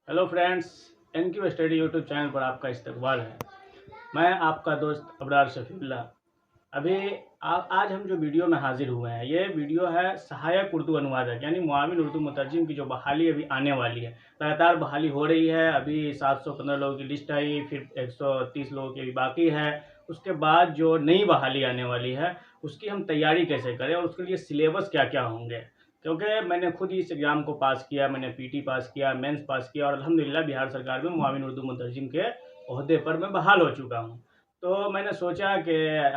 Hello friends, NQ study YouTube channel पर आपका इस्तकबाल है। मैं आपका दोस्त अबरार शफीउल्ला। अभी आज हम जो वीडियो में हाजिर हुए हैं, ये वीडियो है सहायक उर्दू अनुवादक यानी मुआविन उर्दू मुतरजिम की जो बहाली अभी आने वाली है। लगातार बहाली हो रही है। अभी 715 लोगों की लिस्ट आई, फिर 130 लोगों की अभी बाकी है। उसके बाद जो नई बहाली आने वाली है उसकी हम तैयारी कैसे करें और उसके लिए सिलेबस क्या क्या होंगे, क्योंकि मैंने खुद इस एग्ज़ाम को पास किया। मैंने पीटी पास किया, मेंस पास किया और अल्हम्दुलिल्लाह बिहार सरकार में मुआविन उर्दू मुतरजिम के ओहदे पर मैं बहाल हो चुका हूँ। तो मैंने सोचा कि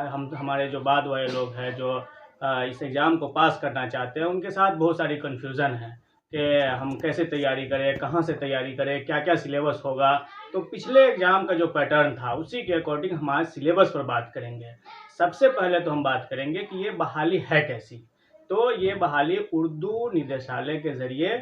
हम हमारे जो बाद वाले लोग हैं जो इस एग्ज़ाम को पास करना चाहते हैं, उनके साथ बहुत सारी कन्फ्यूज़न है कि हम कैसे तैयारी करें, कहाँ से तैयारी करें, क्या क्या सिलेबस होगा। तो पिछले एग्ज़ाम का जो पैटर्न था उसी के अकॉर्डिंग हमारे सिलेबस पर बात करेंगे। सबसे पहले तो हम बात करेंगे कि ये बहाली है कैसी। तो ये बहाली उर्दू निदेशालय के ज़रिए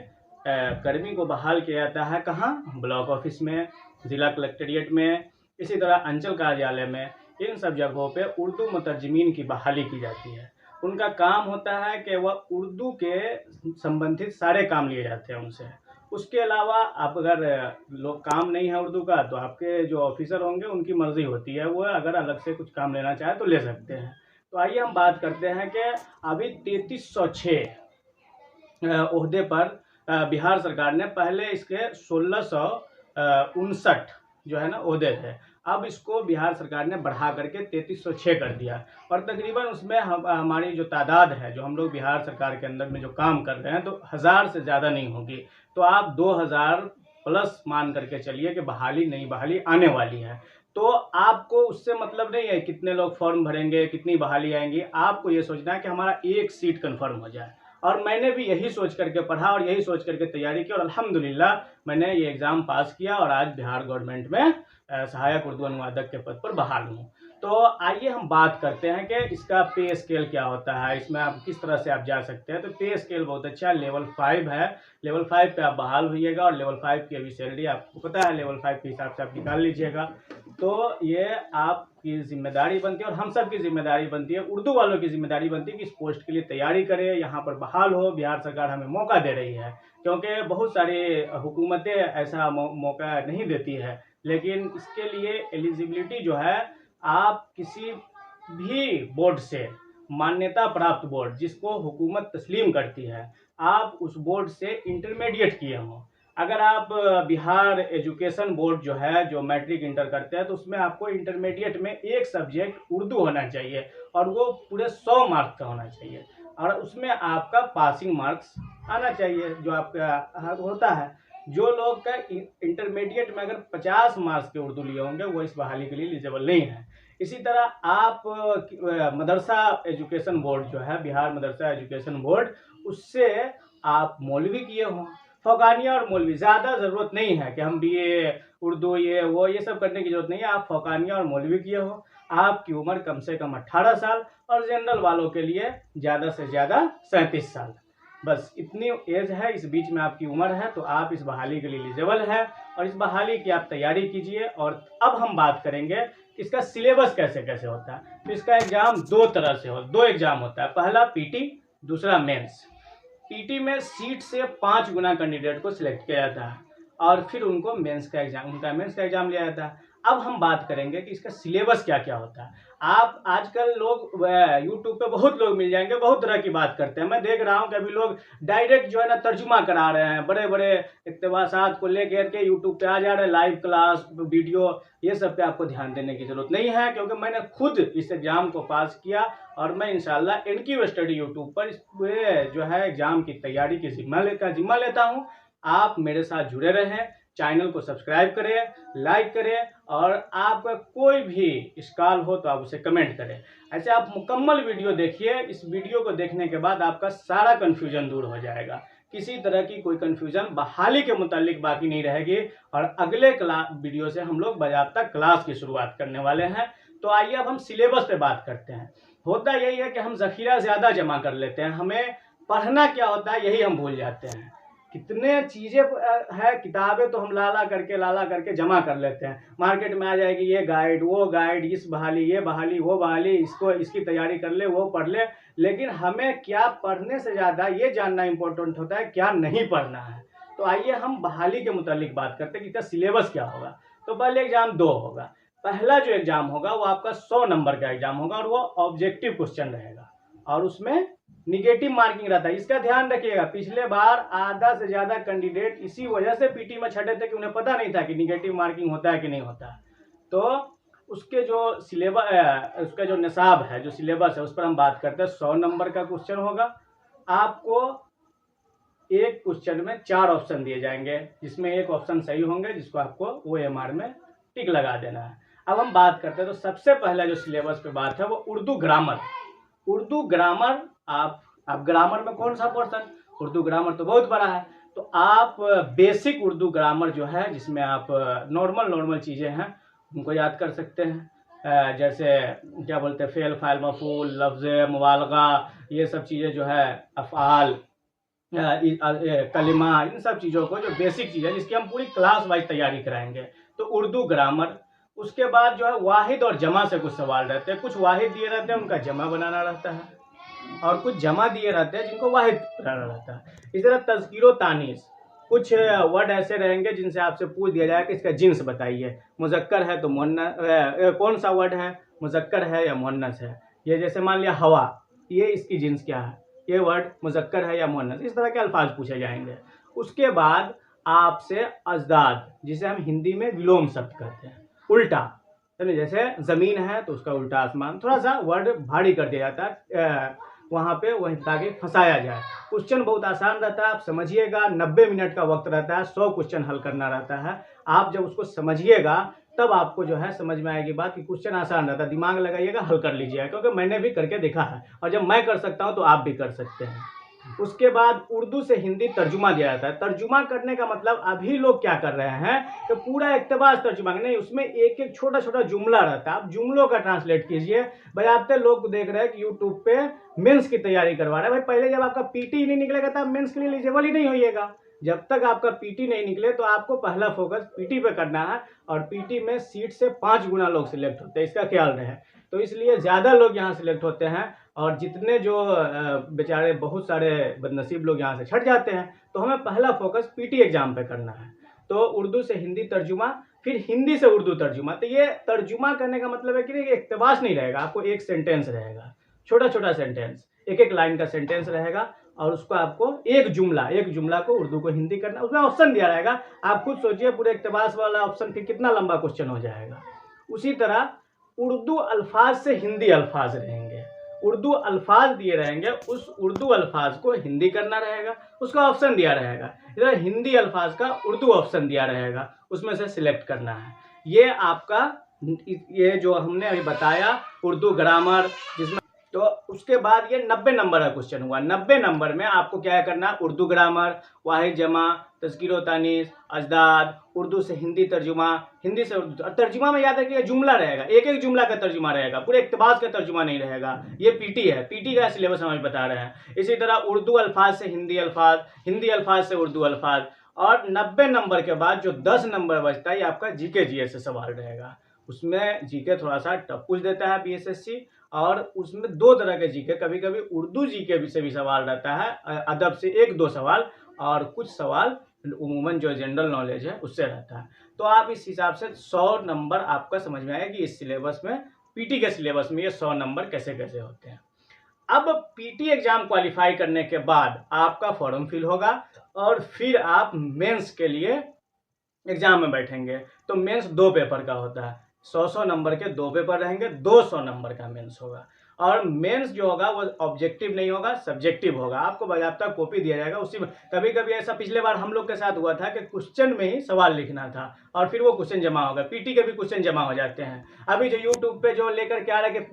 कर्मी को बहाल किया जाता है। कहाँ? ब्लॉक ऑफिस में, ज़िला कलेक्ट्रेट में, इसी तरह अंचल कार्यालय में। इन सब जगहों पे उर्दू मुतरजमीन की बहाली की जाती है। उनका काम होता है कि वह उर्दू के संबंधित सारे काम लिए जाते हैं उनसे। उसके अलावा आप अगर लोग काम नहीं है उर्दू का, तो आपके जो ऑफिसर होंगे उनकी मर्ज़ी होती है, वो अगर अलग से कुछ काम लेना चाहे तो ले सकते हैं। तो आइए हम बात करते हैं कि अभी 3306 ओहदे पर बिहार सरकार ने, पहले इसके 1659 जो है ना ओहदे थे, अब इसको बिहार सरकार ने बढ़ा करके 3306 कर दिया। और तकरीबन उसमें हमारी जो तादाद है, जो हम लोग बिहार सरकार के अंदर में जो काम कर रहे हैं, तो 1000 से ज़्यादा नहीं होगी। तो आप 2000 प्लस मान करके चलिए कि बहाली नई बहाली आने वाली है। तो आपको उससे मतलब नहीं है कितने लोग फॉर्म भरेंगे, कितनी बहाली आएंगी। आपको ये सोचना है कि हमारा एक सीट कन्फर्म हो जाए। और मैंने भी यही सोच करके पढ़ा और यही सोच करके तैयारी की और अल्हम्दुलिल्लाह मैंने ये एग्ज़ाम पास किया और आज बिहार गवर्नमेंट में सहायक उर्दू अनुवादक के पद पर बहाल हूँ। तो आइए हम बात करते हैं कि इसका पे स्केल क्या होता है, इसमें आप किस तरह से आप जा सकते हैं। तो पे स्केल बहुत अच्छा लेवल 5 है। लेवल 5 पे आप बहाल होइएगा और लेवल 5 की अभी सैलरी आपको पता है, लेवल 5 के हिसाब से आप निकाल लीजिएगा। तो ये आपकी जिम्मेदारी बनती है और हम सब की जिम्मेदारी बनती है, उर्दू वालों की जिम्मेदारी बनती है कि इस पोस्ट के लिए तैयारी करें, यहाँ पर बहाल हो। बिहार सरकार हमें मौका दे रही है, क्योंकि बहुत सारी हुकूमतें ऐसा मौका नहीं देती है। लेकिन इसके लिए एलिजिबिलिटी जो है, आप किसी भी बोर्ड से, मान्यता प्राप्त बोर्ड जिसको हुकूमत तस्लीम करती है, आप उस बोर्ड से इंटरमीडिएट किए हों। अगर आप बिहार एजुकेशन बोर्ड जो है, जो मैट्रिक इंटर करते हैं, तो उसमें आपको इंटरमीडिएट में एक सब्जेक्ट उर्दू होना चाहिए और वो पूरे 100 मार्क्स का होना चाहिए और उसमें आपका पासिंग मार्क्स आना चाहिए जो आपका होता है। जो लोग का इंटरमीडिएट में अगर 50 मार्क्स के उर्दू लिए होंगे, वो इस बहाली के लिए एलिजिबल नहीं है। इसी तरह आप मदरसा एजुकेशन बोर्ड जो है, बिहार मदरसा एजुकेशन बोर्ड, उससे आप मौलवी किए हों। फ़ौकानिया और मौलवी, ज़्यादा ज़रूरत नहीं है कि हम बीए उर्दू ये सब करने की ज़रूरत नहीं है। आप फ़ौकानिया और मौलवी किए हो, आपकी उम्र कम से कम 18 साल और जनरल वालों के लिए ज़्यादा से ज़्यादा 37 साल, बस इतनी एज है, इस बीच में आपकी उम्र है, तो आप इस बहाली के लिए एलिजिबल है और इस बहाली की आप तैयारी कीजिए। और अब हम बात करेंगे इसका सिलेबस कैसे कैसे होता है। तो इसका एग्ज़ाम दो तरह से दो एग्ज़ाम होता है, पहला पीटी, दूसरा मेंस। पीटी में सीट से 5 गुना कैंडिडेट को सिलेक्ट किया जाता है और फिर उनका मेंस का एग्जाम लिया जाता है। अब हम बात करेंगे कि इसका सिलेबस क्या क्या होता है। आप आजकल लोग यूट्यूब पे बहुत लोग मिल जाएंगे, बहुत तरह की बात करते हैं। मैं देख रहा हूँ कि अभी लोग डायरेक्ट जो है ना तर्जुमा करा रहे हैं, बड़े बड़े इक़्तिबासात को लेकर के यूट्यूब पे आ जा रहे हैं, लाइव क्लास वीडियो, ये सब पे आपको ध्यान देने की ज़रूरत नहीं है, क्योंकि मैंने खुद इस एग्ज़ाम को पास किया और मैं इंशाल्लाह एनक्यू स्टडी यूट्यूब पर इस जो है एग्ज़ाम की तैयारी की जिम्मा लेता हूँ। आप मेरे साथ जुड़े रहें, चैनल को सब्सक्राइब करें, लाइक करें और आपका कोई भी इश्काल हो तो आप उसे कमेंट करें। ऐसे आप मुकम्मल वीडियो देखिए। इस वीडियो को देखने के बाद आपका सारा कन्फ्यूजन दूर हो जाएगा, किसी तरह की कोई कन्फ्यूजन बहाली के मुतालिक बाकी नहीं रहेगी और अगले वीडियो से हम लोग बाकायदा क्लास की शुरुआत करने वाले हैं। तो आइए अब हम सिलेबस पे बात करते हैं। होता यही है कि हम ज़ख़ीरा ज़्यादा जमा कर लेते हैं, हमें पढ़ना क्या होता है यही हम भूल जाते हैं। कितने चीज़ें है, किताबें तो हम लाला करके जमा कर लेते हैं। मार्केट में आ जाएगी ये गाइड, वो गाइड, इस बहाली, ये बहाली, वो बहाली, इसको इसकी तैयारी कर ले, वो पढ़ ले। लेकिन हमें क्या पढ़ने से ज़्यादा ये जानना इम्पोर्टेंट होता है क्या नहीं पढ़ना है। तो आइए हम बहाली के मुतालिक बात करते हैं कि इसका सिलेबस क्या होगा। तो पहले एग्जाम 2 होगा। पहला जो एग्जाम होगा वो आपका 100 नंबर का एग्जाम होगा और वो ऑब्जेक्टिव क्वेश्चन रहेगा और उसमें निगेटिव मार्किंग रहता है। इसका ध्यान रखिएगा, पिछले बार आधा से ज्यादा कैंडिडेट इसी वजह से पीटी में छठे थे कि उन्हें पता नहीं था कि निगेटिव मार्किंग होता है कि नहीं होता है। तो उसके जो सिलेबस, उसका जो निसाब है, जो सिलेबस है, उस पर हम बात करते हैं। 100 नंबर का क्वेश्चन होगा। आपको एक क्वेश्चन में 4 ऑप्शन दिए जाएंगे, जिसमें एक ऑप्शन सही होंगे, जिसको आपको OMR में टिक लगा देना है। अब हम बात करते हैं, तो सबसे पहला जो सिलेबस पे बात है वो उर्दू ग्रामर। उर्दू ग्रामर, आप ग्रामर में कौन सा पोर्शन, उर्दू ग्रामर तो बहुत बड़ा है, तो आप बेसिक उर्दू ग्रामर जो है, जिसमें आप नॉर्मल चीज़ें हैं उनको याद कर सकते हैं। जैसे क्या बोलते हैं, फेल, फाइल, मफूल, लफ्ज़, मुबालगा, ये सब चीज़ें जो है, अफ़आल, कलिमा, इन सब चीज़ों को, जो बेसिक चीज़ है जिसकी हम पूरी क्लास वाइज तैयारी कराएंगे, तो उर्दू ग्रामर। उसके बाद जो है वाहिद और जमा से कुछ सवाल रहते हैं। कुछ वाहिद दिए रहते हैं, उनका जमा बनाना रहता है, और कुछ जमा दिए रहते हैं जिनको वाहिद बनाना रहता है। इस तरह तज़कीर तानीस, कुछ वर्ड ऐसे रहेंगे जिनसे आपसे पूछ दिया जाए कि इसका जिन्स बताइए, मुज़क्कर है तो मुअन्नस, कौन सा वर्ड है, मुज़क्कर है या मुअन्नस है। ये जैसे मान लिया हवा, ये इसकी जिन्स क्या है, ये वर्ड मुज़क्कर है या मुअन्नस, इस तरह के अल्फाज पूछे जाएंगे। उसके बाद आपसे अजदाद, जिसे हम हिंदी में विलोम शब्द कहते हैं, उल्टा, जैसे ज़मीन है तो उसका उल्टा आसमान, थोड़ा सा वर्ड भारी कर दिया जाता है वहाँ पे, वही ताकि फंसाया जाए। क्वेश्चन बहुत आसान रहता है, आप समझिएगा। 90 मिनट का वक्त रहता है, 100 क्वेश्चन हल करना रहता है। आप जब उसको समझिएगा तब आपको जो है समझ में आएगी बात कि क्वेश्चन आसान रहता है। दिमाग लगाइएगा, हल कर लीजिएगा, क्योंकि मैंने भी करके देखा है, और जब मैं कर सकता हूँ तो आप भी कर सकते हैं। उसके बाद उर्दू से हिंदी तर्जुमा दिया जाता है। तर्जुमा करने का मतलब अभी लोग क्या कर रहे हैं कि पूरा इक़्तिबास तर्जुमा नहीं, उसमें एक एक छोटा छोटा जुमला रहता है, आप जुमलों का ट्रांसलेट कीजिए। भाई आप तो लोग देख रहे हैं कि यूट्यूब पे मेंस की तैयारी करवा रहे हैं। भाई पहले जब आपका पीटी नहीं निकलेगा तब मेंस के लिए एलिजिबल ही नहीं होइएगा। जब तक आपका पीटी नहीं निकले तो आपको पहला फोकस पीटी पे करना है, और पीटी में सीट से 5 गुना लोग सिलेक्ट होते हैं, इसका ख्याल रहे। तो इसलिए ज़्यादा लोग यहाँ सिलेक्ट होते हैं, और जितने जो बेचारे बहुत सारे बदनसीब लोग यहाँ से छट जाते हैं। तो हमें पहला फोकस पीटी एग्जाम पे करना है। तो उर्दू से हिंदी तर्जुमा, फिर हिंदी से उर्दू तर्जुमा। तो ये तर्जुमा करने का मतलब है कि इक़्तिबास नहीं रहेगा, आपको एक सेंटेंस रहेगा, छोटा छोटा सेंटेंस, एक एक लाइन का सेंटेंस रहेगा, और उसको आपको एक जुमला को उर्दू को हिंदी करना। उसमें ऑप्शन दिया रहेगा, आप खुद सोचिए पूरे इक़्तिबास वाला ऑप्शन फिर कितना लंबा क्वेश्चन हो जाएगा। उसी तरह उर्दू अल्फाज से हिंदी अल्फाज रहेंगे, उर्दू अल्फाज दिए रहेंगे, उस उर्दू अल्फाज को हिंदी करना रहेगा, उसका ऑप्शन दिया रहेगा। इधर हिंदी अल्फाज का उर्दू ऑप्शन दिया रहेगा, उसमें से सिलेक्ट करना है। ये आपका, ये जो हमने अभी बताया उर्दू ग्रामर, जिसमें तो उसके बाद ये 90 नंबर का क्वेश्चन हुआ। 90 नंबर में आपको क्या करना, उर्दू ग्रामर, वाहिद जमा, तज़कीर तानीस, अजदाद, उर्दू से हिंदी तर्जुमा, हिंदी से उर्दू तर्जुमा में याद रखिएगा जुमला रहेगा, एक एक जुमला का तर्जुमा रहेगा, पूरे इक़्तिबास का तर्जुमा नहीं रहेगा। ये पीटी है, पीटी का सिलेबस हम बता रहे हैं। इसी तरह उर्दू अल्फाज से हिंदी अल्फाज, हिंदी अल्फाज से उर्दू अल्फाज। और 90 नंबर के बाद जो 10 नंबर बचता है, ये आपका जीके जीएस से सवाल रहेगा। उसमें जीके थोड़ा सा टफ पूछ देता है बीएसएससी, और उसमें 2 तरह के जीके, कभी कभी उर्दू जीके से भी सवाल रहता है, अदब से 1-2 सवाल, और कुछ सवाल उमूमन जो जनरल नॉलेज है उससे रहता है। तो आप इस हिसाब से 100 नंबर आपका समझ में आएगा कि इस सिलेबस में, पीटी के सिलेबस में, ये 100 नंबर कैसे कैसे होते हैं। अब पीटी एग्जाम क्वालिफाई करने के बाद आपका फॉर्म फिल होगा, और फिर आप मेंस के लिए एग्जाम में बैठेंगे। तो मेंस 2 पेपर का होता है, 100 नंबर के 2 पेपर रहेंगे, 200 नंबर का मेंस होगा। और मेंस जो होगा वो ऑब्जेक्टिव नहीं होगा, सब्जेक्टिव होगा। आपको बाकायदा कॉपी दिया जाएगा, उसी में कभी कभी ऐसा पिछले बार हम लोग के साथ हुआ था कि क्वेश्चन में ही सवाल लिखना था, और फिर वो क्वेश्चन जमा होगा। पीटी के भी क्वेश्चन जमा हो जाते हैं। अभी जो यूट्यूब पे जो लेकर के आ रहे कि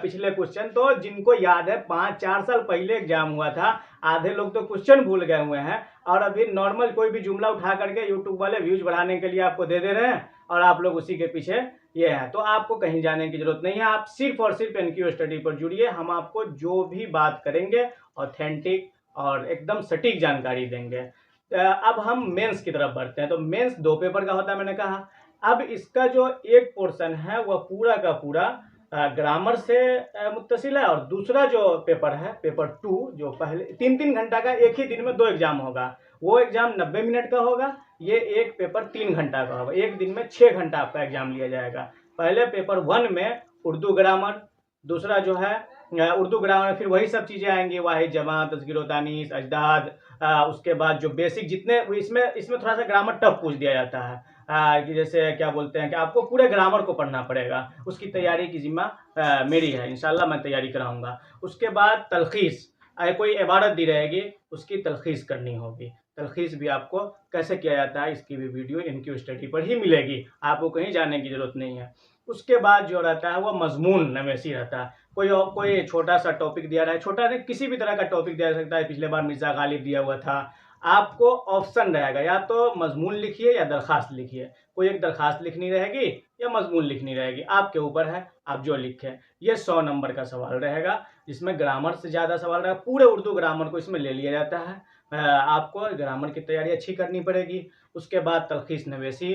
पिछले क्वेश्चन, तो जिनको याद है 5-4 साल पहले एग्जाम हुआ था, आधे लोग तो क्वेश्चन भूल गए हुए हैं, और अभी नॉर्मल कोई भी जुमला उठा करके यूट्यूब वाले व्यूज बढ़ाने के लिए आपको दे दे रहे हैं, और आप लोग उसी के पीछे ये है। तो आपको कहीं जाने की जरूरत नहीं है, आप सिर्फ और सिर्फ एनक्यू स्टडी पर जुड़िए। हम आपको जो भी बात करेंगे ऑथेंटिक और एकदम सटीक जानकारी देंगे। अब हम मेंस की तरफ बढ़ते हैं। तो मेंस 2 पेपर का होता है, मैंने कहा। अब इसका जो एक पोर्शन है वह पूरा का पूरा ग्रामर से मुत्तसिल है, और दूसरा जो पेपर है, पेपर 2, जो पहले 3-3 घंटा का, एक ही दिन में 2 एग्जाम होगा, वो एग्ज़ाम 90 मिनट का होगा, ये एक पेपर 3 घंटा का होगा। एक दिन में 6 घंटा आपका एग्ज़ाम लिया जाएगा। पहले पेपर 1 में उर्दू ग्रामर, दूसरा जो है उर्दू ग्रामर, फिर वही सब चीज़ें आएंगी, वाहिद जमा, तज़कीर तानीस, अजदाद, उसके बाद जो बेसिक जितने इसमें थोड़ा सा ग्रामर टफ पूछ दिया जाता है, कि जैसे क्या बोलते हैं कि आपको पूरे ग्रामर को पढ़ना पड़ेगा। उसकी तैयारी की जिम्मा मेरी है, इंशाल्लाह मैं तैयारी कराऊंगा। उसके बाद तलखीस, कोई इबारत दी रहेगी उसकी तलखीस करनी होगी। तलखीस भी आपको कैसे किया जाता है इसकी भी वीडियो इनक्यू स्टडी पर ही मिलेगी, आपको कहीं जाने की ज़रूरत नहीं है। उसके बाद जो रहता है वो मजमून नवेसी रहता है। कोई छोटा सा टॉपिक दिया रहा है, छोटा नहीं किसी भी तरह का टॉपिक दिया जा सकता है। पिछले बार मिर्ज़ा गालिब दिया हुआ था, आपको ऑप्शन रहेगा, या तो मजमून लिखिए या दरखास्त लिखिए। कोई एक दरखास्त लिखनी रहेगी या मजमून लिखनी रहेगी, आपके ऊपर है, आप जो लिखें। ये 100 नंबर का सवाल रहेगा, जिसमें ग्रामर से ज़्यादा सवाल रहेगा। पूरे उर्दू ग्रामर को इसमें ले लिया जाता है। आपको ग्रामर की तैयारी अच्छी करनी पड़ेगी। उसके बाद तलखीस नवेसी,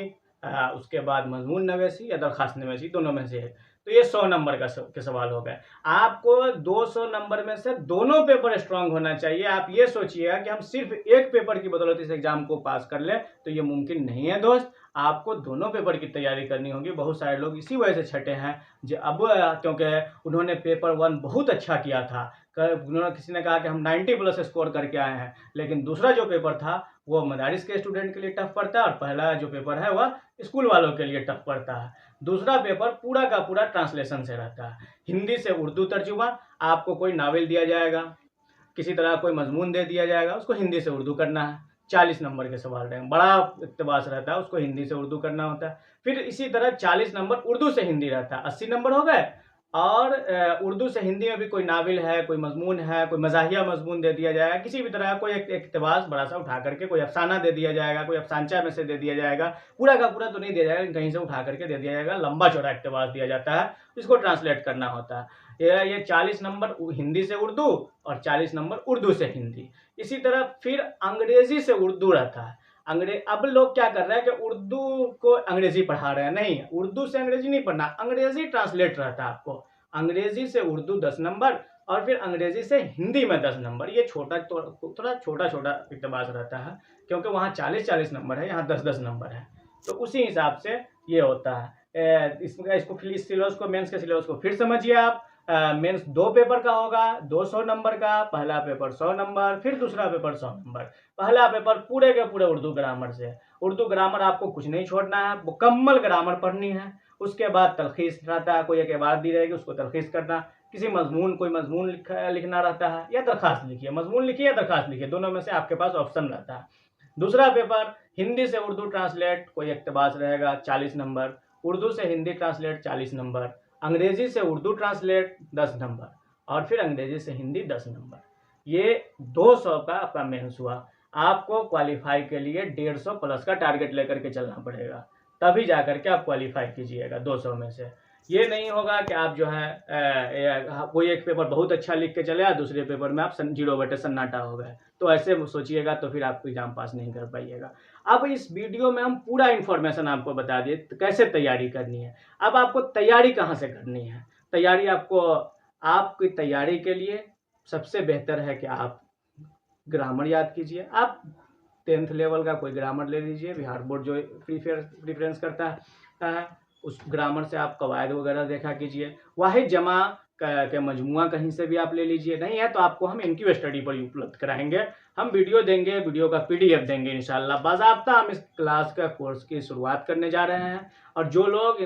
उसके बाद मजमून नवेसी या दरखास्त नवेसी, दोनों में से एक। तो ये 100 नंबर के सवाल हो गए। आपको 200 नंबर में से दोनों पेपर स्ट्रांग होना चाहिए। आप ये सोचिएगा कि हम सिर्फ एक पेपर की बदौलत इस एग्जाम को पास कर लें, तो ये मुमकिन नहीं है दोस्त। आपको दोनों पेपर की तैयारी करनी होगी। बहुत सारे लोग इसी वजह से छटे हैं जो अब, क्योंकि उन्होंने पेपर 1 बहुत अच्छा किया था, किसी ने कहा कि हम 90+ स्कोर करके आए हैं, लेकिन दूसरा जो पेपर था वो मदारिस के स्टूडेंट के लिए टफ पड़ता है, और पहला जो पेपर है वह स्कूल वालों के लिए टफ पड़ता है। दूसरा पेपर पूरा का पूरा ट्रांसलेशन से रहता है, हिंदी से उर्दू तर्जुमा। आपको कोई नावल दिया जाएगा, किसी तरह कोई मजमून दे दिया जाएगा, उसको हिंदी से उर्दू करना है। 40 नंबर के सवाल रहेंगे, बड़ा इक़्तिबास रहता है, उसको हिंदी से उर्दू करना होता है। फिर इसी तरह 40 नंबर उर्दू से हिंदी रहता है, 80 नंबर हो गए। और उर्दू से हिंदी में भी कोई नावल है, कोई मजमून है, कोई मज़ाहिया मजमून दे दिया जाएगा, किसी भी तरह कोई एक इक़्तिबास बड़ा सा उठा करके, कोई अफसाना दे दिया जाएगा, कोई अफसानचा में से दे दिया जाएगा। पूरा का पूरा तो नहीं दिया जाएगा, कहीं से उठा करके दे दिया जाएगा। लंबा चौड़ा इक़्तिबास दिया जाता है, इसको ट्रांसलेट करना होता है। ये 40 नंबर हिंदी से उर्दू और 40 नंबर उर्दू से हिंदी। इसी तरह फिर अंग्रेजी से उर्दू रहता है। अब लोग क्या कर रहे हैं कि उर्दू को अंग्रेजी पढ़ा रहे हैं, नहीं, उर्दू से अंग्रेजी नहीं पढ़ना, अंग्रेजी ट्रांसलेट रहता है आपको। अंग्रेजी से उर्दू 10 नंबर और फिर अंग्रेजी से हिंदी में 10 नंबर। ये थोड़ा छोटा इक़्तिबास रहता है, क्योंकि वहाँ 40-40 नंबर है, यहाँ 10-10 नंबर है, तो उसी हिसाब से ये होता है। इसको फिर इस सिलेबस को, मेंस के सिलेबस को फिर समझिए आप। मेंस 2 पेपर का होगा, 200 नंबर का। पहला पेपर 100 नंबर, फिर दूसरा पेपर 100 नंबर। पहला पेपर पूरे के पूरे उर्दू ग्रामर से। उर्दू ग्रामर आपको कुछ नहीं छोड़ना है, मुकम्मल ग्रामर पढ़नी है। उसके बाद तलखीस रहता है, कोई एक इबारत दी रहेगी उसको तलखीस करना। कोई मजमून लिखना रहता है, या दरखास्त लिखिए, मजमून लिखिए या दरखास्त लिखिए, दोनों में से आपके पास ऑप्शन रहता है। दूसरा पेपर हिंदी से उर्दू ट्रांसलेट, कोई इक़्तिबास रहेगा 40 नंबर। उर्दू से हिंदी ट्रांसलेट 40 नंबर। अंग्रेजी से उर्दू ट्रांसलेट 10 नंबर, और फिर अंग्रेजी से हिंदी 10 नंबर। ये 200 का आपका मेंस हुआ। आपको क्वालिफाई के लिए 150+ का टारगेट लेकर के चलना पड़ेगा, तभी जाकर के आप क्वालिफाई कीजिएगा 200 में से। ये नहीं होगा कि आप जो है कोई एक पेपर बहुत अच्छा लिख के चले, दूसरे पेपर में आप 0 बटे सन्नाटा हो गए, तो ऐसे सोचिएगा तो फिर आप एग्जाम पास नहीं कर पाइएगा। अब इस वीडियो में हम पूरा इन्फॉर्मेशन आपको बता दिए कैसे तैयारी करनी है। अब आपको तैयारी कहाँ से करनी है? तैयारी आपकी तैयारी के लिए सबसे बेहतर है कि आप ग्रामर याद कीजिए। आप 10th लेवल का कोई ग्रामर ले लीजिए, बिहार बोर्ड जो प्रीफरेंस करता है, उस ग्रामर से आप कवायद वगैरह देखा कीजिए। वाहिद जमा के मजमुआ कहीं से भी आप ले लीजिए। नहीं है तो आपको हम इनक्यू स्टडी पर उपलब्ध कराएंगे, हम वीडियो देंगे, वीडियो का PDF देंगे इंशाल्लाह। बाज़ाब्ता हम इस क्लास का कोर्स की शुरुआत करने जा रहे हैं, और जो लोग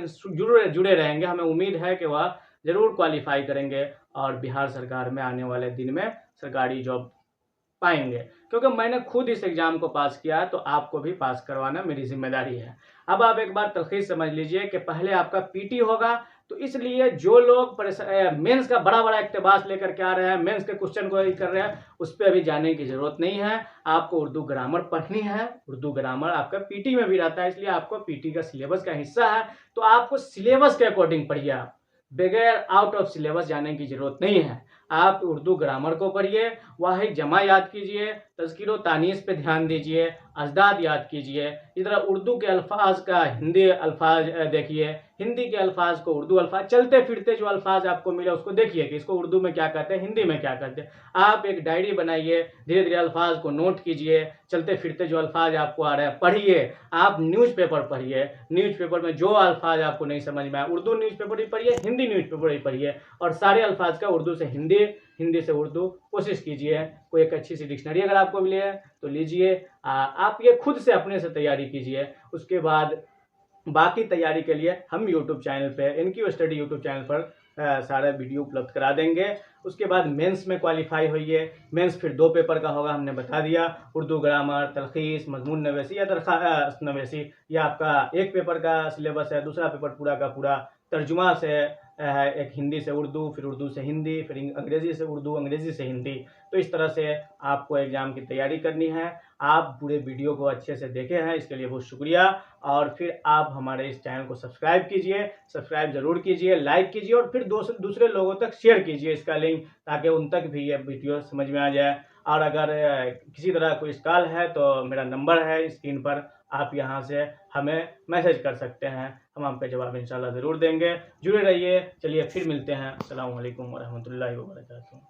जुड़े रहेंगे, हमें उम्मीद है कि वह ज़रूर क्वालिफाई करेंगे और बिहार सरकार में आने वाले दिन में सरकारी जॉब पाएंगे। क्योंकि मैंने खुद इस एग्ज़ाम को पास किया है, तो आपको भी पास करवाना मेरी जिम्मेदारी है। अब आप एक बार तलखीस समझ लीजिए कि पहले आपका PT होगा, तो इसलिए जो लोग मेंस का बड़ा इक़्तिबास लेकर के आ रहे हैं, मेंस के क्वेश्चन को कर रहे हैं, उस पर अभी जाने की ज़रूरत नहीं है। आपको उर्दू ग्रामर पढ़नी है। उर्दू ग्रामर आपका PT में भी रहता है, इसलिए आपको PT का सिलेबस का हिस्सा है, तो आपको सिलेबस के अकॉर्डिंग पढ़िए। आप बगैर आउट ऑफ सिलेबस जाने की ज़रूरत नहीं है। आप उर्दू ग्रामर को पढ़िए, वाहिद जमा याद कीजिए, तज़किर व तानीस पे ध्यान दीजिए, अज़दाद याद कीजिए। इस तरह उर्दू के अल्फाज का हिंदी अल्फाज देखिए, हिंदी के अल्फाज को उर्दू अल्फाज, चलते फिरते जो अल्फाज आपको मिले उसको देखिए कि इसको उर्दू में क्या कहते हैं, हिंदी में क्या कहते हैं। आप एक डायरी बनाइए, धीरे धीरे अल्फाज को नोट कीजिए, चलते फिरते जो अल्फाज आपको आ रहे हैं पढ़िए। आप न्यूज़पेपर पढ़िए, न्यूज़पेपर में जो अल्फाज आपको नहीं समझ में आए, उर्दू न्यूज़पेपर भी पढ़िए, हिंदी न्यूज़पेपर भी पढ़िए, और सारे अल्फाज का उर्दू से हिंदी, हिंदी से उर्दू कोशिश कीजिए। कोई एक अच्छी सी डिक्शनरी अगर आपको मिली है तो लीजिए। आप ये खुद से अपने से तैयारी कीजिए। उसके बाद बाकी तैयारी के लिए हम यूट्यूब चैनल पे, इनकी स्टडी यूट्यूब चैनल पर सारा वीडियो उपलब्ध करा देंगे। उसके बाद मेंस में क्वालिफाई होइए। मेंस फिर 2 पेपर का होगा, हमने बता दिया, उर्दू ग्रामर, तलखीस, मजमून नवेसी या दरखास्त नवेसी। या आपका एक पेपर का सिलेबस है, दूसरा पेपर पूरा का पूरा तर्जुमा से है, एक हिंदी से उर्दू, फिर उर्दू से हिंदी, फिर अंग्रेज़ी से उर्दू, अंग्रेज़ी से हिंदी। तो इस तरह से आपको एग्ज़ाम की तैयारी करनी है। आप पूरे वीडियो को अच्छे से देखे हैं, इसके लिए बहुत शुक्रिया। और फिर आप हमारे इस चैनल को सब्सक्राइब कीजिए, सब्सक्राइब ज़रूर कीजिए, लाइक कीजिए, और फिर दूसरे लोगों तक शेयर कीजिए इसका लिंक, ताकि उन तक भी ये वीडियो समझ में आ जाए। और अगर किसी तरह कोई सवाल है तो मेरा नंबर है स्क्रीन पर, आप यहाँ से हमें मैसेज कर सकते हैं, हम आपका जवाब इंशाल्लाह ज़रूर देंगे। जुड़े रहिए। चलिए फिर मिलते हैं। अस्सलामु अलैकुम वरहमतुल्लाहि वबरकातुहू।